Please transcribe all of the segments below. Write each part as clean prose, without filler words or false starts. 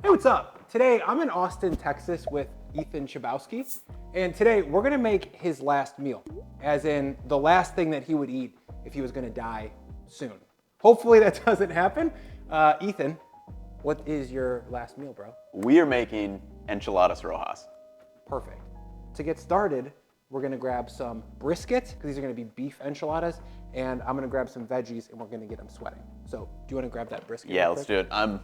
Hey, what's up? Today I'm in Austin, Texas with Ethan Chlebowski, and today we're gonna make his last meal, as in the last thing that he would eat if he was gonna die soon. Hopefully that doesn't happen. Ethan, what is your last meal, bro? We are making enchiladas rojas. Perfect. To get started, we're gonna grab some brisket, because these are gonna be beef enchiladas, and I'm gonna grab some veggies and we're gonna get them sweating. So do you wanna grab that brisket? Yeah, real let's quick? do it. I'm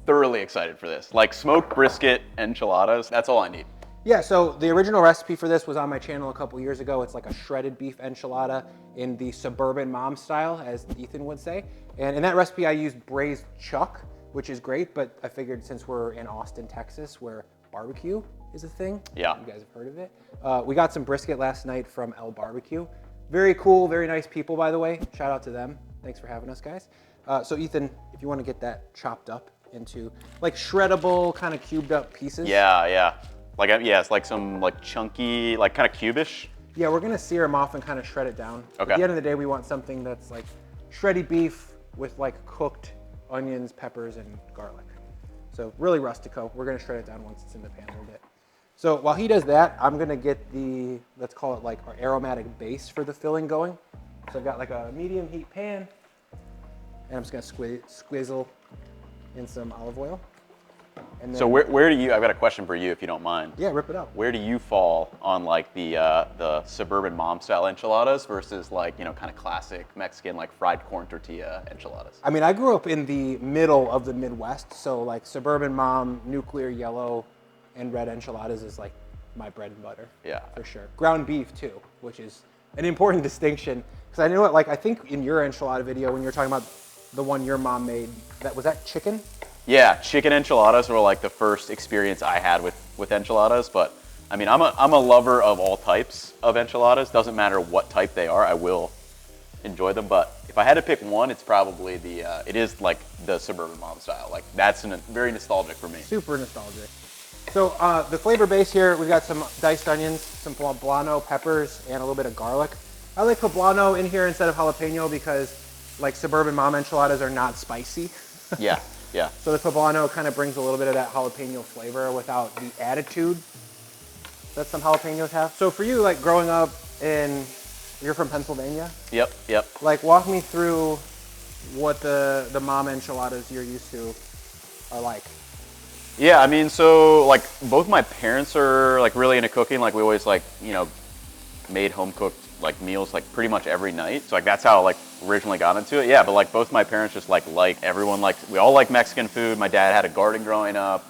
thoroughly excited for this. Like smoked brisket enchiladas, that's all I need. Yeah, so the original recipe for this was on my channel a couple years ago. It's like a shredded beef enchilada in the suburban mom style, as Ethan would say. And in that recipe, I used braised chuck, which is great, but I figured since we're in Austin, Texas, where barbecue is a thing, Yeah. you guys have heard of it. We got some brisket last night from El Barbecue. Very cool, very nice people, by the way. Shout out to them. Thanks for having us, guys. So Ethan, if you want to get that chopped up into like shreddable, kind of cubed up pieces. Yeah. Like, yeah, it's like some like chunky, like kind of cubish. Yeah, we're gonna sear them off and kind of shred it down. Okay. At the end of the day, we want something that's like shreddy beef with like cooked onions, peppers, and garlic. So really rustico. We're gonna shred it down once it's in the pan a little bit. So while he does that, I'm gonna get the, let's call it like our aromatic base for the filling going. So I've got like a medium heat pan, and I'm just gonna squizzle in some olive oil. And then, So where do you, I've got a question for you if you don't mind. yeah, rip it out. Where do you fall on like the suburban mom style enchiladas versus like, you know, kind of classic Mexican like fried corn tortilla enchiladas? I mean, I grew up in the middle of the Midwest, so like suburban mom, nuclear yellow, and red enchiladas is like my bread and butter. Yeah. For sure. Ground beef too, which is an important distinction. Because I know it, like I think in your enchilada video when you were talking about the one your mom made, was that chicken? Yeah, chicken enchiladas were like the first experience I had with enchiladas, but I mean, I'm a lover of all types of enchiladas. Doesn't matter what type they are, I will enjoy them. But if I had to pick one, it's probably it is like the suburban mom style. Like that's very nostalgic for me. Super nostalgic. So the flavor base here, we've got some diced onions, some poblano peppers, and a little bit of garlic. I like poblano in here instead of jalapeno because like suburban mom enchiladas are not spicy. Yeah. So the poblano kind of brings a little bit of that jalapeno flavor without the attitude that some jalapenos have. So for you, like growing up you're from Pennsylvania? Yep. Like walk me through what the mom enchiladas you're used to are like. Yeah, I mean, so like both my parents are like really into cooking. Like we always like, you know, made home cooked like meals like pretty much every night. So like that's how I like originally got into it. Yeah, but like both my parents just like everyone likes, we all like Mexican food. My dad had a garden growing up.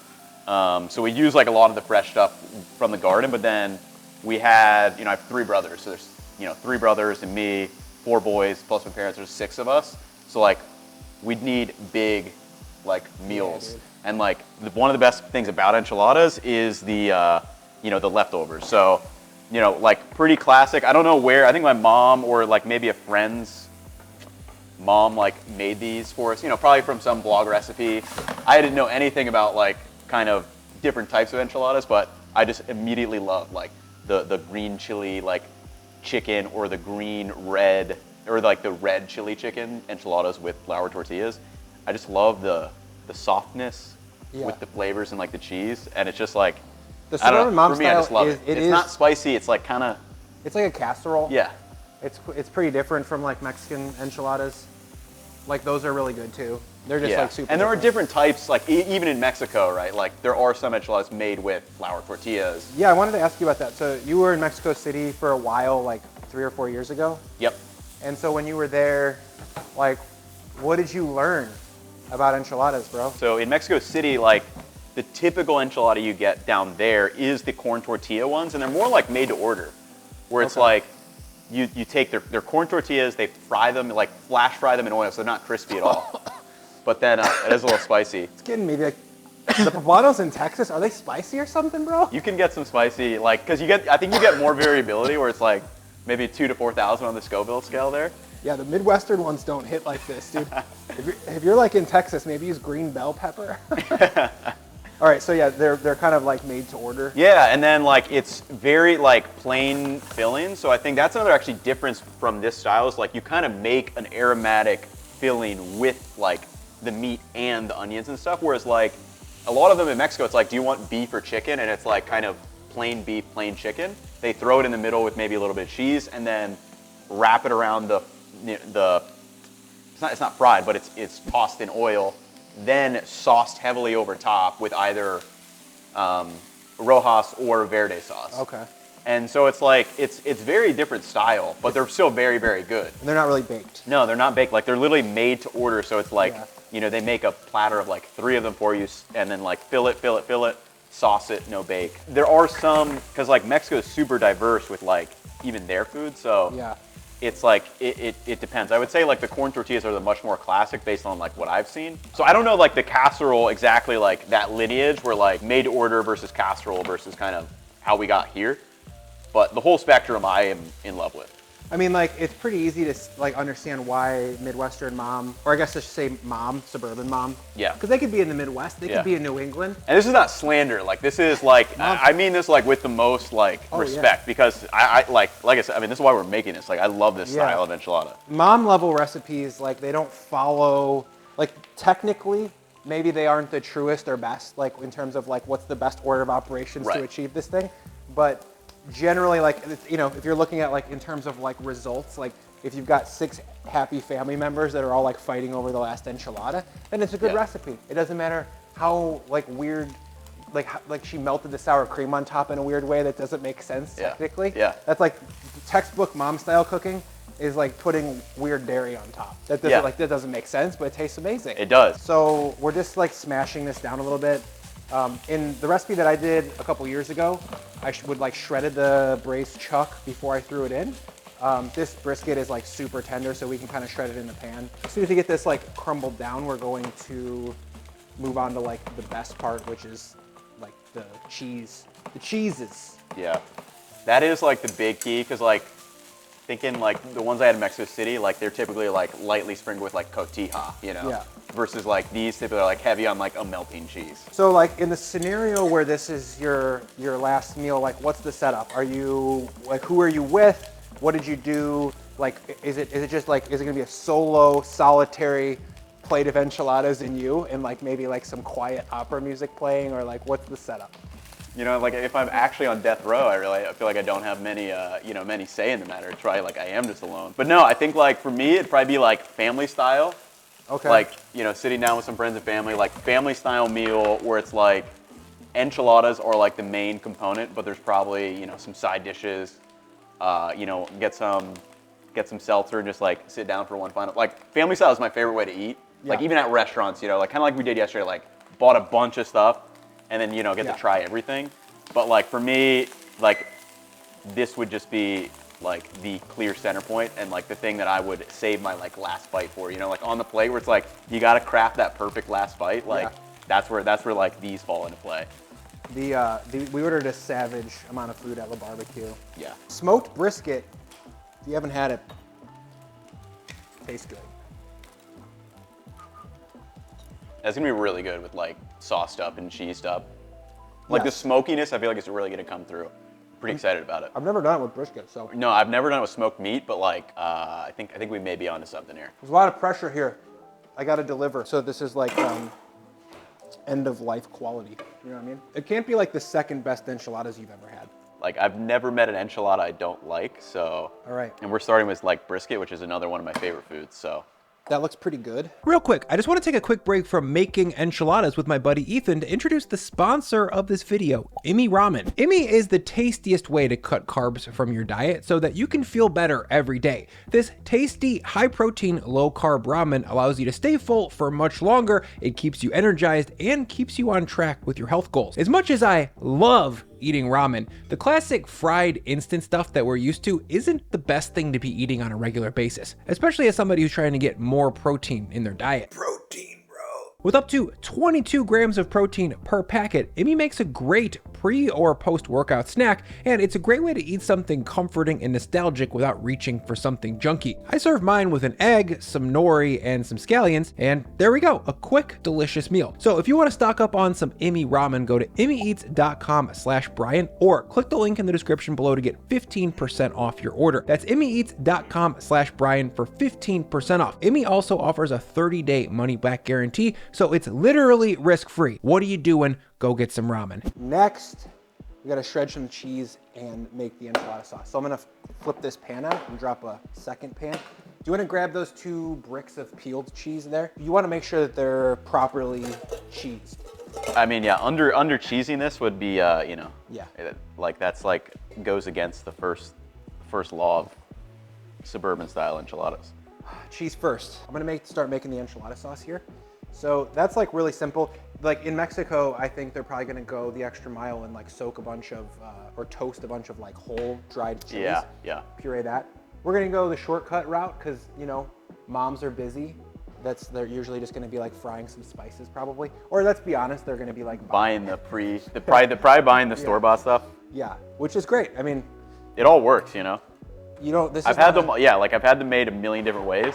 So we use like a lot of the fresh stuff from the garden, but then we had, you know, I have 3 brothers. So there's, you know, 3 brothers and me, 4 boys, plus my parents, there's 6 of us. So like we'd need big like meals. Yeah, and like one of the best things about enchiladas is the, you know, the leftovers. So, you know, like pretty classic. I don't know where, I think my mom or like maybe a friend's mom like made these for us, you know, probably from some blog recipe. I didn't know anything about like kind of different types of enchiladas, but I just immediately loved like the green chili like chicken or the green red or like the red chili chicken enchiladas with flour tortillas. I just love the softness with the flavors and like the cheese, and it's just like, The I don't suburban know, mom for me, I just style love it. It's not spicy, it's like kind of, it's like a casserole. yeah. It's pretty different from like Mexican enchiladas. Like those are really good too. They're just like super. And there are different types, like even in Mexico, right? Like there are some enchiladas made with flour tortillas. Yeah, I wanted to ask you about that. So you were in Mexico City for a while, like 3 or 4 years ago. Yep. And so when you were there, like, what did you learn about enchiladas, bro? So in Mexico City, like the typical enchilada you get down there is the corn tortilla ones, and they're more like made to order, where it's like you take their corn tortillas, they fry them, like flash fry them in oil, so they're not crispy at all. But then it is a little spicy. It's getting me. Like, the poblanos in Texas, are they spicy or something, bro? You can get some spicy, like, because I think you get more variability, where it's like maybe 2,000 to 4,000 on the Scoville scale there. Yeah, the Midwestern ones don't hit like this, dude. if you're like in Texas, maybe use green bell pepper. All right, so yeah, they're kind of like made to order. Yeah, and then like it's very like plain filling. So I think that's another actually difference from this style is like you kind of make an aromatic filling with like the meat and the onions and stuff. Whereas like a lot of them in Mexico, it's like, do you want beef or chicken? And it's like kind of plain beef, plain chicken. They throw it in the middle with maybe a little bit of cheese and then wrap it around it's not fried, but it's tossed in oil, then sauced heavily over top with either Rojas or Verde sauce. Okay. And so it's like, it's very different style, but they're still very, very good. And they're not really baked. No, they're not baked. Like, they're literally made to order. So it's like, Yeah. you know, they make a platter of like 3 of them for you and then like fill it, sauce it, no bake. There are some, because like Mexico is super diverse with like even their food. So Yeah. it's like, it depends. I would say like the corn tortillas are the much more classic based on like what I've seen. So I don't know like the casserole exactly like that lineage where like made to order versus casserole versus kind of how we got here. But the whole spectrum I am in love with. I mean, like, it's pretty easy to like understand why Midwestern mom, or I guess I should say mom, suburban mom. Yeah. Because they could be in the Midwest, they Yeah. could be in New England. And this is not slander. Like, this is like, I mean this like with the most like respect, because I like I said, I mean, this is why we're making this. Like, I love this style of enchilada. Mom level recipes, like, they don't follow, like, technically, maybe they aren't the truest or best, like, in terms of like what's the best order of operations to achieve this thing. But generally, like, you know, if you're looking at like in terms of like results, like if you've got 6 happy family members that are all like fighting over the last enchilada, then it's a good recipe. It doesn't matter how like weird, like she melted the sour cream on top in a weird way that doesn't make sense technically. Yeah. That's like textbook mom style cooking is like putting weird dairy on top. That doesn't like that doesn't make sense, but it tastes amazing. It does. So we're just like smashing this down a little bit. In the recipe that I did a couple years ago, I would like shredded the braised chuck before I threw it in. This brisket is like super tender, so we can kind of shred it in the pan. As soon as we get this like crumbled down, we're going to move on to like the best part, which is like the cheese. The cheeses. Yeah. That is like the big key, because like thinking like the ones I had in Mexico City, like they're typically like lightly sprinkled with like cotija, you know? Yeah. Versus like these typically are like heavy on like a melting cheese. So like in the scenario where this is your last meal, like what's the setup? Are you like, who are you with? What did you do? Like, is it just like, is it gonna be a solo, solitary plate of enchiladas in you and like maybe like some quiet opera music playing, or like what's the setup? You know, like if I'm actually on death row, I feel like I don't have many, many say in the matter. It's probably like I am just alone. But no, I think like for me, it'd probably be like family style. Okay. Like, you know, sitting down with some friends and family, like family style meal where it's like enchiladas are like the main component, but there's probably, you know, some side dishes, you know, get some seltzer and just like sit down for one final, like family style is my favorite way to eat. Like even at restaurants, you know, like kind of like we did yesterday, like bought a bunch of stuff and then, you know, get to try everything. But like for me, like this would just be like the clear center point and like the thing that I would save my like last bite for, you know, like on the plate where it's like you got to craft that perfect last bite. Like that's where like these fall into play. We ordered a savage amount of food at La Barbecue. Yeah. Smoked brisket, if you haven't had it, tastes good. That's gonna be really good with like sauced up and cheesed up. Like the smokiness, I feel like it's really gonna come through. Pretty excited about it. I've never done it with brisket, so. No, I've never done it with smoked meat, but like I think we may be onto something here. There's a lot of pressure here. I gotta deliver. So this is like end of life quality. You know what I mean? It can't be like the second best enchiladas you've ever had. Like I've never met an enchilada I don't like, so. All right. And we're starting with like brisket, which is another one of my favorite foods, so. That looks pretty good. Real quick, I just want to take a quick break from making enchiladas with my buddy Ethan to introduce the sponsor of this video, Imi Ramen. Imi is the tastiest way to cut carbs from your diet so that you can feel better every day. This tasty, high protein, low carb ramen allows you to stay full for much longer. It keeps you energized and keeps you on track with your health goals. As much as I love eating ramen, the classic fried instant stuff that we're used to isn't the best thing to be eating on a regular basis, especially as somebody who's trying to get more protein in their diet. Protein, bro. With up to 22 grams of protein per packet, Imi makes a great pre or post-workout snack, and it's a great way to eat something comforting and nostalgic without reaching for something junky. I serve mine with an egg, some nori, and some scallions, and there we go, a quick, delicious meal. So if you want to stock up on some Imi ramen, go to imieats.com/Brian or click the link in the description below to get 15% off your order. That's imieats.com/Brian for 15% off. Imi also offers a 30-day money-back guarantee, so it's literally risk-free. What are you doing? Go get some ramen. Next, we gotta shred some cheese and make the enchilada sauce. So I'm gonna flip this pan out and drop a second pan. Do you wanna grab those 2 bricks of peeled cheese there? You wanna make sure that they're properly cheesed. I mean, yeah, under cheesiness would be, you know, Yeah. like that's like goes against the first law of suburban style enchiladas. Cheese first. I'm gonna start making the enchilada sauce here. So that's like really simple. Like in Mexico, I think they're probably gonna go the extra mile and like soak a bunch of, or toast a bunch of like whole dried chilies. Yeah, yeah. Puree that. We're gonna go the shortcut route because, you know, moms are busy. They're usually just gonna be like frying some spices probably. Or let's be honest, they're gonna be like Buying probably buying the store-bought stuff. Yeah, which is great. I mean, It all works, you know. you know, this is I've had not them, yeah, like I've had them made a million different ways.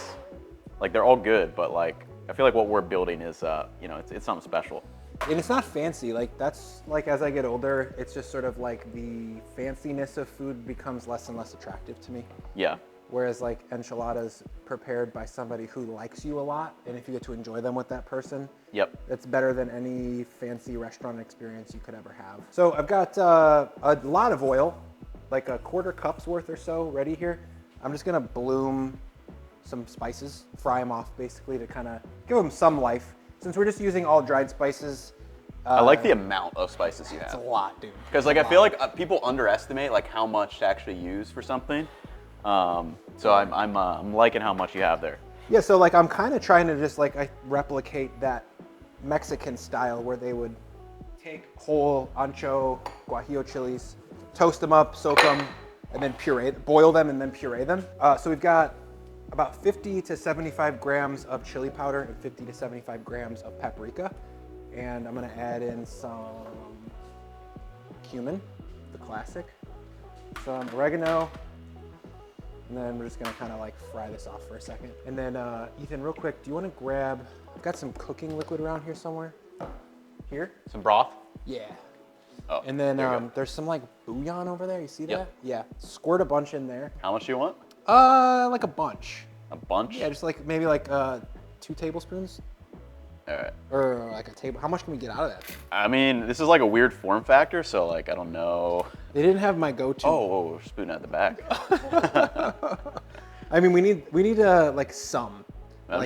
Like they're all good, but like I feel like what we're building is, you know, it's something special. and it's not fancy. Like that's like as I get older, it's just sort of like the fanciness of food becomes less and less attractive to me. Yeah. Whereas like enchiladas prepared by somebody who likes you a lot, and if you get to enjoy them with that person, Yep. it's better than any fancy restaurant experience you could ever have. So I've got a lot of oil, like a 1/4 cup's worth or so ready here. I'm just gonna bloom some spices, fry them off basically to kind of give them some life. Since we're just using all dried spices, I like the amount of spices you it's a have. lot, dude. Because like I feel like people underestimate like how much to actually use for something. So I'm liking how much you have there. Yeah, so like I'm kind of trying to just like replicate that Mexican style where they would take whole ancho guajillo chilies, toast them up, soak them, and then boil them and then puree them. So we've got about 50 to 75 grams of chili powder and 50 to 75 grams of paprika. And I'm gonna add in some cumin, the classic, some oregano, and then we're just gonna kind of like fry this off for a second. And then Ethan, real quick, do you wanna grab, I've got some cooking liquid around here somewhere. Here? Some broth. Yeah. Oh. And then there you go. there's some like bouillon over there, you see Yep. that? Yeah, squirt a bunch in there. How much do you want? Like a bunch. A bunch? Yeah, just like maybe like 2 tablespoons. All right. Or like a table, how much can we get out of that? I mean, this is like a weird form factor, so like I don't know. They didn't have my go-to. Oh, spoon at the back. I mean, we need like some. I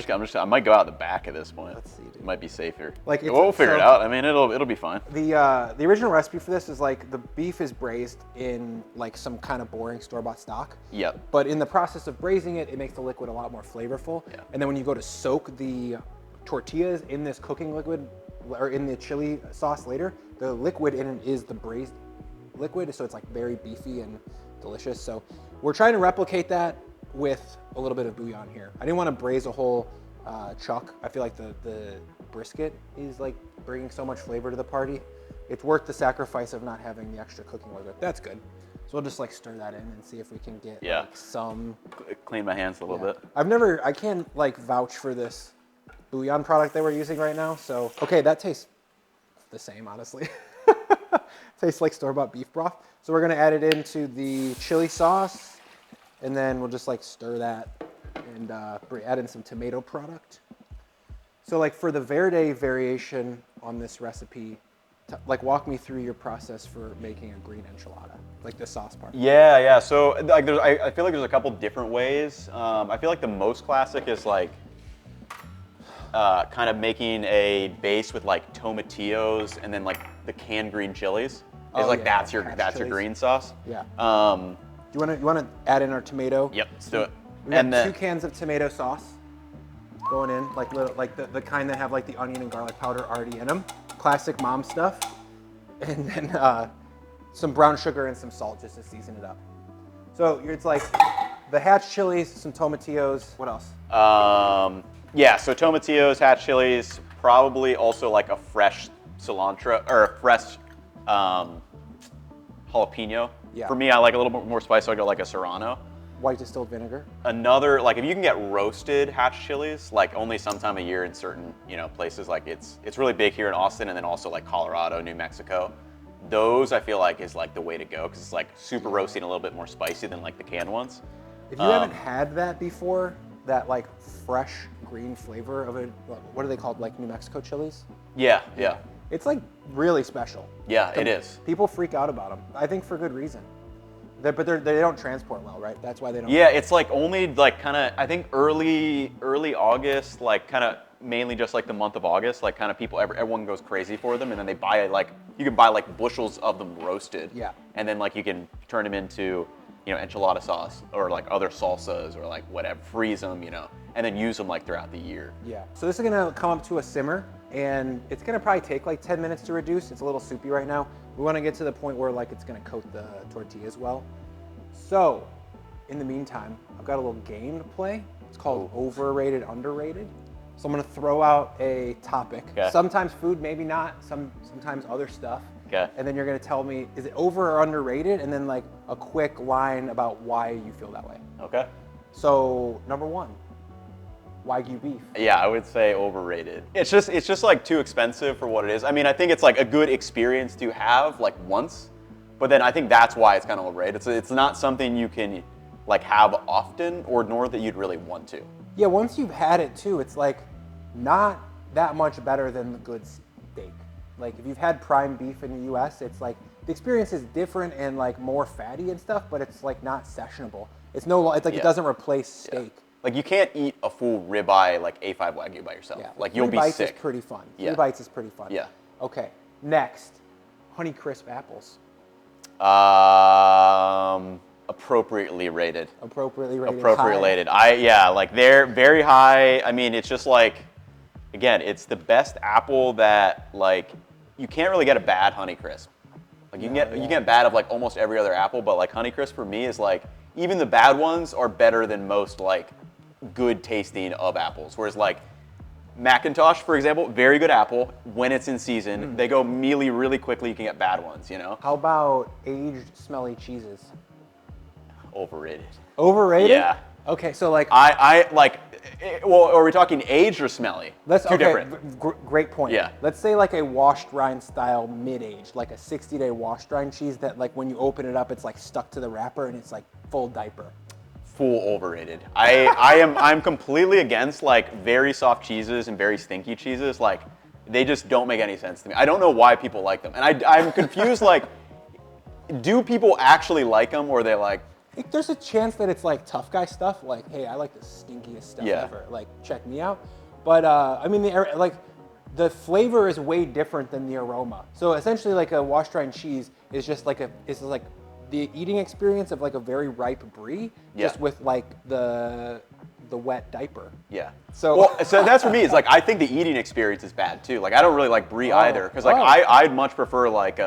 might go out the back at this point. Let's see, dude. It might be safer. Like, we'll figure it out. I mean, it'll be fine. The original recipe for this is like the beef is braised in like some kind of boring store-bought stock. Yep. But in the process of braising it, it makes the liquid a lot more flavorful. Yeah. And then when you go to soak the tortillas in this cooking liquid or in the chili sauce later, the liquid in it is the braised liquid, so it's like very beefy and delicious. So we're trying to replicate that with a little bit of bouillon here. I didn't want to braise a whole chuck. I feel like the brisket is like bringing so much flavor to the party. It's worth the sacrifice of not having the extra cooking liquid. That's good. So we'll just like stir that in and see if we can get like some. Clean my hands a little bit. I can't like vouch for this bouillon product that we're using right now. So, okay, that tastes the same, honestly. Tastes like store-bought beef broth. So we're gonna add it into the chili sauce, and then we'll just like stir that and add in some tomato product. So like for the verde variation on this recipe, like walk me through your process for making a green enchilada, like the sauce part. Yeah. So like, I feel like there's a couple different ways. I feel like the most classic is like kind of making a base with like tomatillos and then like the canned green chilies. It's like that's your green sauce. Yeah. You wanna add in our tomato? Yep. Let's do it. We got 2 cans of tomato sauce going in, like the kind that have like the onion and garlic powder already in them. Classic mom stuff. And then some brown sugar and some salt just to season it up. So it's like the hatch chilies, some tomatillos. What else? Yeah, so tomatillos, hatch chilies, probably also like a fresh cilantro or a fresh jalapeno. Yeah. For me, I like a little bit more spice, so I go like a serrano. White distilled vinegar. Another, like if you can get roasted hatch chilies, like only sometime a year in certain, places, like it's really big here in Austin and then also like Colorado, New Mexico. Those I feel like is like the way to go because it's like super roasty and a little bit more spicy than like the canned ones. If you haven't had that before, that like fresh green flavor of it. What are they called? Like New Mexico chilies? Yeah, yeah. It's like really special. Yeah, it is. People freak out about them. I think for good reason. But they don't transport well, right? That's why they don't. Yeah, it's like only like kind of, I think early August, like kind of mainly just like the month of August, like kind of everyone goes crazy for them, and then they buy like, you can buy like bushels of them roasted. Yeah. And then like you can turn them into, enchilada sauce or like other salsas or like whatever, freeze them, and then use them like throughout the year. Yeah. So this is gonna come up to a simmer, and it's gonna probably take like 10 minutes to reduce. It's a little soupy right now. We wanna get to the point where like it's gonna coat the tortillas well. So, in the meantime, I've got a little game to play. It's called Overrated, Underrated. So I'm gonna throw out a topic. Okay. Sometimes food, maybe not. Sometimes other stuff. Okay. And then you're gonna tell me, is it over or underrated? And then like a quick line about why you feel that way. Okay. So number one, Wagyu beef. Yeah, I would say overrated. It's just like too expensive for what it is. I mean, I think it's like a good experience to have like once, but then I think that's why it's kind of overrated. It's not something you can like have often, or nor that you'd really want to. Yeah, once you've had it too, it's like not that much better than the good steak. Like if you've had prime beef in the US, it's like the experience is different and like more fatty and stuff, but it's like not sessionable. It's like it doesn't replace steak. Yeah. Like you can't eat a full ribeye like A5 Wagyu by yourself. Yeah, Like you'll be bites sick. Is pretty fun. Yeah. 3 bites is pretty fun. Yeah. Okay, next, Honeycrisp apples. Appropriately rated. Appropriately rated. Appropriately high. rated. Like they're very high. I mean, it's just like, again, it's the best apple that like, you can't really get a bad Honeycrisp. Like you can get bad of like almost every other apple, but like Honeycrisp for me is like, even the bad ones are better than most like good tasting of apples. Whereas like Macintosh, for example, very good apple when it's in season. They go mealy really quickly. You can get bad ones, How about aged smelly cheeses? Overrated. Overrated? Yeah. Okay, so like I like. Well, are we talking aged or smelly? Two different. Great point. Yeah. Let's say like a washed rind style mid-aged, like a 60-day washed rind cheese that like when you open it up, it's like stuck to the wrapper and it's like full diaper. Full overrated. I'm completely against like very soft cheeses and very stinky cheeses. Like they just don't make any sense to me. I don't know why people like them, and I'm confused. Like, do people actually like them, or are they like? There's a chance that it's like tough guy stuff. Like, hey, I like the stinkiest stuff ever. Like, check me out. But I mean, the flavor is way different than the aroma. So essentially, like a washed rind cheese is just like the eating experience of like a very ripe brie, just with like the wet diaper. Yeah. So that's for me. It's like I think the eating experience is bad too. Like I don't really like brie either, because like I'd much prefer like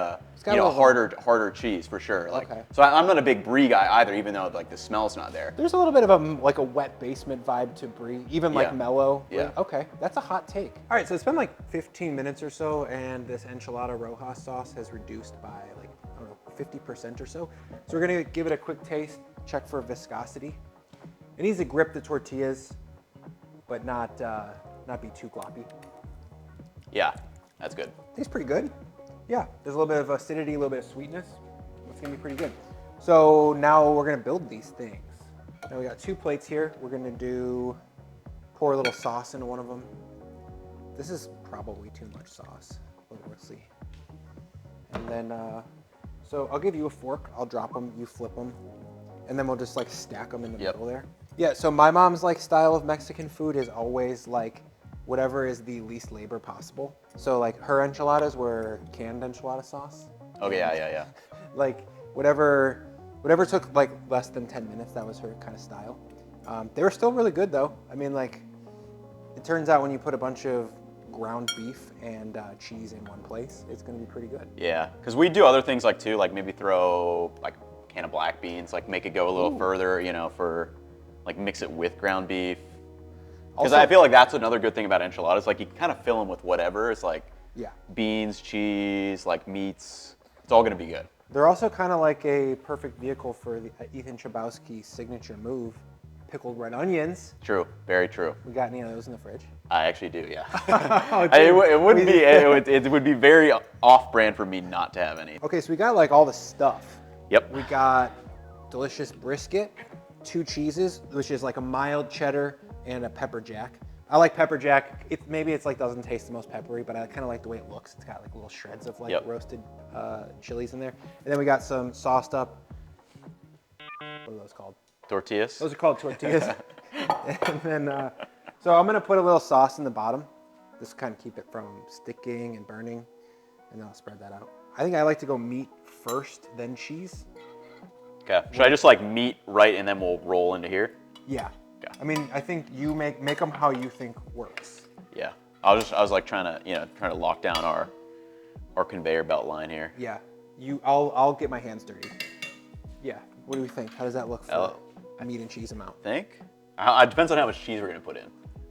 harder cheese for sure. Like so I'm not a big brie guy either, even though like the smell's not there. There's a little bit of a wet basement vibe to brie, even like mellow. Yeah. Okay, that's a hot take. All right, so it's been like 15 minutes or so, and this enchilada ROJA sauce has reduced by like, I don't know, 50% or so. So we're gonna give it a quick taste, check for viscosity. It needs to grip the tortillas, but not be too gloppy. Yeah, that's good. Tastes pretty good. Yeah, there's a little bit of acidity, a little bit of sweetness. It's gonna be pretty good. So now we're gonna build these things. Now we got 2 plates here. We're gonna pour a little sauce into one of them. This is probably too much sauce, but we'll see. And then, so I'll give you a fork. I'll drop them, you flip them, and then we'll just like stack them in the middle there. Yeah, so my mom's like style of Mexican food is always like whatever is the least labor possible. So like her enchiladas were canned enchilada sauce. Okay, yeah. Like whatever took like less than 10 minutes, that was her kind of style. They were still really good though. I mean, like it turns out when you put a bunch of ground beef and cheese in one place, it's gonna be pretty good. Yeah, because we do other things like too, like maybe throw like a can of black beans, like make it go a little further, for like mix it with ground beef. Because I feel like that's another good thing about enchiladas. Like you can kind of fill them with whatever. It's like beans, cheese, like meats. It's all gonna be good. They're also kind of like a perfect vehicle for the Ethan Chlebowski signature move, pickled red onions. True, very true. We got any of those in the fridge? I actually do, yeah. Oh, it would be very off-brand for me not to have any. Okay, so we got like all the stuff. Yep. We got delicious brisket, 2 cheeses, which is like a mild cheddar, and a pepperjack. I like pepperjack. Maybe it's like doesn't taste the most peppery, but I kind of like the way it looks. It's got like little shreds of like roasted chilies in there. And then we got some sauced up, what are those called? Tortillas. Those are called tortillas. And then, so I'm gonna put a little sauce in the bottom. Just kind of keep it from sticking and burning. And then I'll spread that out. I think I like to go meat first, then cheese. Okay. Should I just like meat right and then we'll roll into here? Yeah. Okay. I mean, I think you make them how you think works. Yeah. I was like trying to lock down our conveyor belt line here. Yeah. I'll get my hands dirty. Yeah. What do we think? How does that look for a meat and cheese amount? Think? It depends on how much cheese we're gonna put in.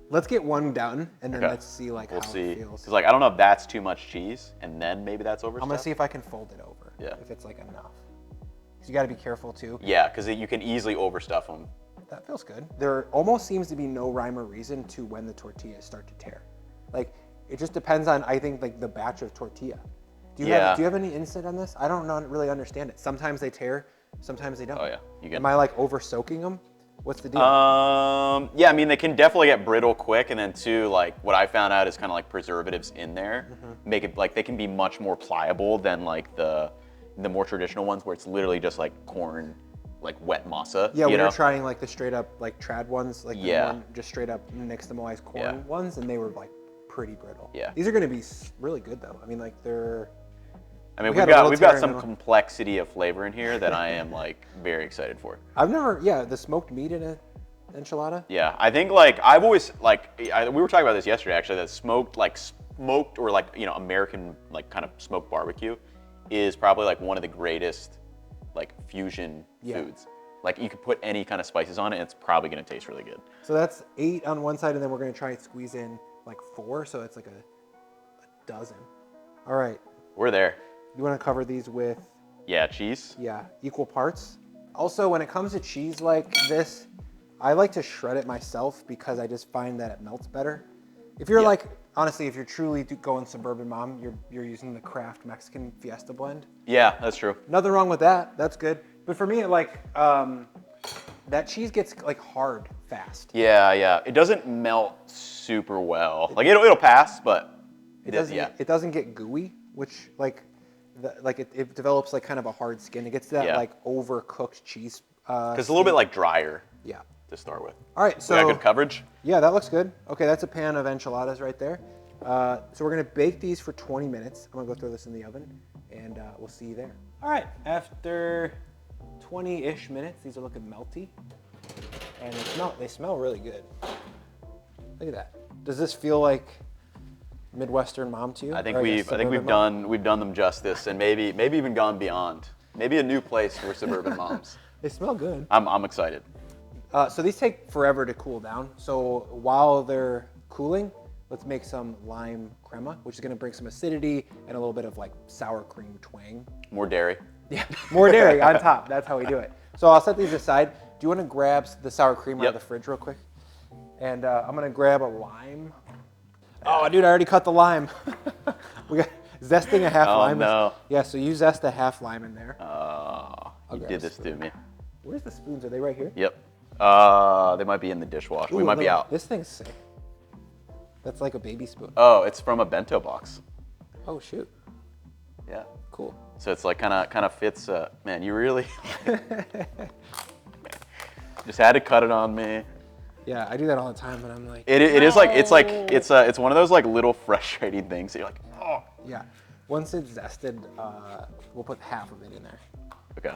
Let's get one done and then let's see like we'll how see. it feels. Because like I don't know if that's too much cheese, and then maybe that's overstuffed. I'm gonna see if I can fold it over. Yeah. If it's like enough. So you got to be careful too. Yeah, because you can easily overstuff them. That feels good. There almost seems to be no rhyme or reason to when the tortillas start to tear. Like it just depends on I think like the batch of tortilla. Do you have any insight on this? I don't really understand it. Sometimes they tear, sometimes they don't. Oh yeah. Am I like over soaking them? What's the deal? Yeah, I mean they can definitely get brittle quick, and then too, like what I found out is kind of like preservatives in there make it like they can be much more pliable than like the more traditional ones where it's literally just like corn, like wet masa. Yeah, we were trying like the straight up like trad ones, like the one just straight up nixtamalized corn ones, and they were like pretty brittle. Yeah. These are gonna be really good though. I mean like they're. I mean, we've got some complexity of flavor in here that I am like very excited for. I've never, the smoked meat in an enchilada. Yeah, I think like I've always like we were talking about this yesterday actually. That smoked or like American like kind of smoked barbecue is probably like one of the greatest like fusion foods. Like you could put any kind of spices on it, and it's probably gonna taste really good. So that's 8 on one side, and then we're gonna try and squeeze in like 4, so it's like a dozen. All right. We're there. You want to cover these with? Yeah, cheese. Yeah, equal parts. Also, when it comes to cheese like this, I like to shred it myself because I just find that it melts better. If you're like, honestly, if you're truly going suburban mom, you're using the Kraft Mexican Fiesta blend. Yeah, that's true. Nothing wrong with that. That's good. But for me, like that cheese gets like hard fast. Yeah. It doesn't melt super well. Like it'll pass, but it doesn't get gooey, which like. It develops like kind of a hard skin. It gets that like overcooked cheese. Because it's a little bit like drier. Yeah. To start with. All right, so we got good coverage. Yeah, that looks good. Okay, that's a pan of enchiladas right there. So we're gonna bake these for 20 minutes. I'm gonna go throw this in the oven, and we'll see you there. All right, after 20-ish minutes, these are looking melty, and they smell really good. Look at that. Does this feel like Midwestern mom to you? I think we've done them justice, and maybe even gone beyond. Maybe a new place for suburban moms. They smell good. I'm excited. So these take forever to cool down. So while they're cooling, let's make some lime crema, which is gonna bring some acidity and a little bit of like sour cream twang. More dairy. Yeah, more dairy on top. That's how we do it. So I'll set these aside. Do you want to grab the sour cream out of the fridge real quick? And I'm gonna grab a lime. Oh, dude, I already cut the lime. We got zesting a half lime. Oh, no. Yeah, so you zest a half lime in there. Oh, you did this to me. Where's the spoons? Are they right here? Yep. They might be in the dishwasher. We might be out. This thing's sick. That's like a baby spoon. Oh, it's from a bento box. Oh, shoot. Yeah. Cool. So it's like kind of fits. Man, you really just had to cut it on me. Yeah, I do that all the time, but I'm like. It is like it's one of those like little frustrating things that you're like, oh. Yeah. Once it's zested, we'll put half of it in there. Okay.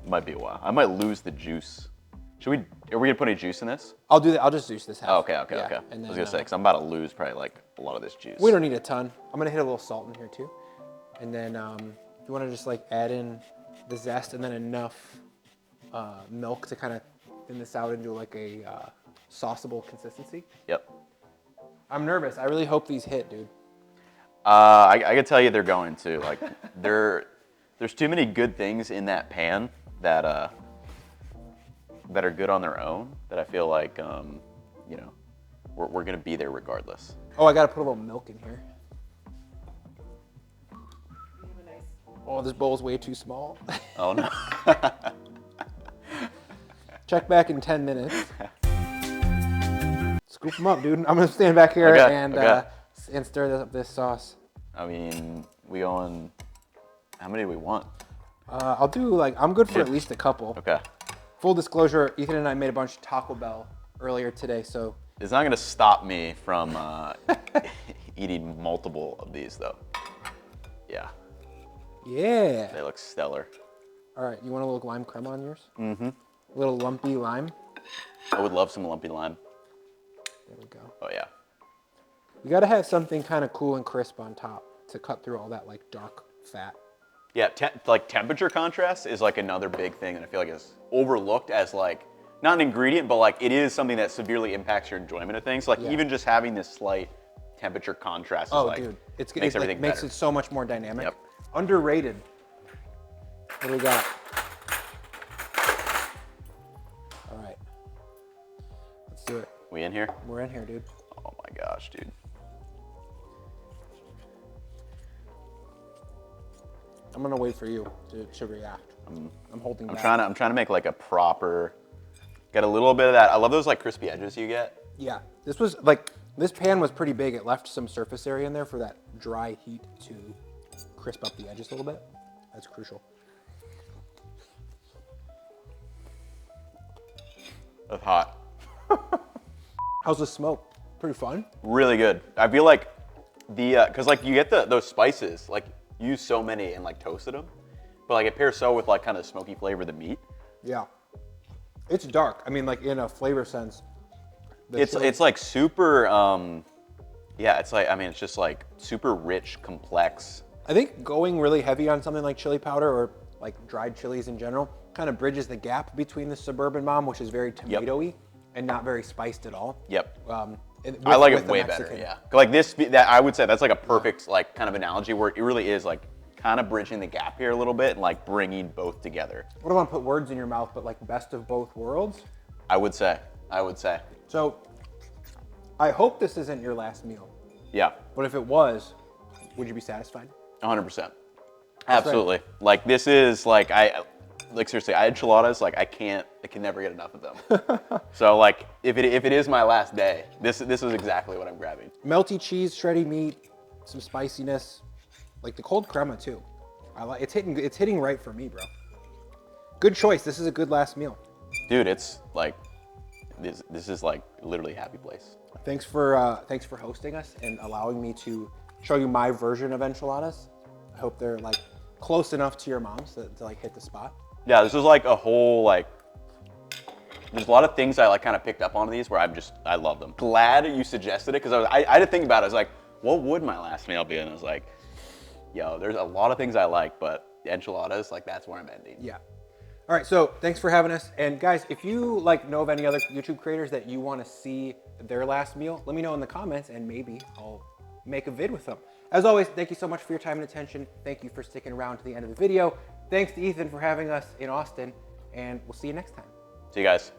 Might be a while. I might lose the juice. Are we gonna put any juice in this? I'll do that. I'll just juice this half. Oh, okay. Yeah, And then, I was gonna say, because I'm about to lose probably like a lot of this juice. We don't need a ton. I'm gonna hit a little salt in here too. And then you wanna just like add in the zest and then enough milk to kind of thin this out into like a sauceable consistency. Yep. I'm nervous. I really hope these hit, dude. I can tell you they're going to. Like, there's too many good things in that pan that are good on their own that I feel like, we're gonna be there regardless. Oh, I gotta put a little milk in here. Oh, this bowl's way too small. Oh no. Check back in 10 minutes. Scoop them up, dude. I'm gonna stand back here Okay, and okay. and stir up this sauce. I mean, we going, how many do we want? I'll do like, I'm good for at least a couple. Okay. Full disclosure, Ethan and I made a bunch of Taco Bell earlier today, so. It's not gonna stop me from eating multiple of these though. Yeah, Yeah. they look stellar. All right, you want a little lime crema on yours? Mm-hmm. A little lumpy lime. I would love some lumpy lime. There we go. Oh yeah. You gotta have something kind of cool and crisp on top to cut through all that like dark fat. Yeah, like temperature contrast is like another big thing that I feel like is overlooked as like, not an ingredient, but like it is something that severely impacts your enjoyment of things. Like even just having this slight temperature contrast is like, dude, makes everything makes better. it so much more dynamic. Yep. Underrated. What do we got? All right, let's do it. We in here? We're in here, dude. Oh my gosh, dude. I'm gonna wait for you to react. I'm holding back. I'm trying to make like a proper, get a little bit of that. I love those like crispy edges you get. Yeah, this was like, this pan was pretty big. It left some surface area in there for that dry heat to crisp up the edges a little bit. That's crucial. That's hot. How's the smoke? Pretty fun. Really good. I feel like cause like you get those spices, like you use so many and like toasted them, but like it pairs so with like kind of smoky flavor of the meat. Yeah. It's dark. I mean, like in a flavor sense. It's like super, yeah, it's like, I mean, it's just like super rich, complex. I think going really heavy on something like chili powder or like dried chilies in general kind of bridges the gap between the suburban mom, which is very tomato-y and not very spiced at all. Yep. With- I like with it the way Mexican. better, yeah. Like that I would say that's like a perfect like kind of analogy where it really is like kind of bridging the gap here a little bit and like bringing both together. I don't want to put words in your mouth, but like best of both worlds. I would say. So I hope this isn't your last meal, Yeah, but if it was, would you be satisfied? 100%. Absolutely. Like this is like, like seriously, enchiladas, like I can never get enough of them. So like if it is my last day, this is exactly what I'm grabbing. Melty cheese, shreddy meat, some spiciness, like the cold crema too. It's hitting right for me, bro. Good choice. This is a good last meal. Dude, it's like this is like literally a happy place. Thanks for hosting us and allowing me to show you my version of enchiladas. I hope they're like close enough to your mom's to like hit the spot. Yeah, this is like a whole like, there's a lot of things I like kind of picked up on these where I love them. Glad you suggested it because I had to think about it. I was like, what would my last meal be? And I was like, yo, there's a lot of things I like, but enchiladas, like that's where I'm ending. Yeah. All right, so thanks for having us. And guys, if you like know of any other YouTube creators that you want to see their last meal, let me know in the comments and maybe I'll make a vid with them. As always, thank you so much for your time and attention. Thank you for sticking around to the end of the video. Thanks to Ethan for having us in Austin, and we'll see you next time. See you guys.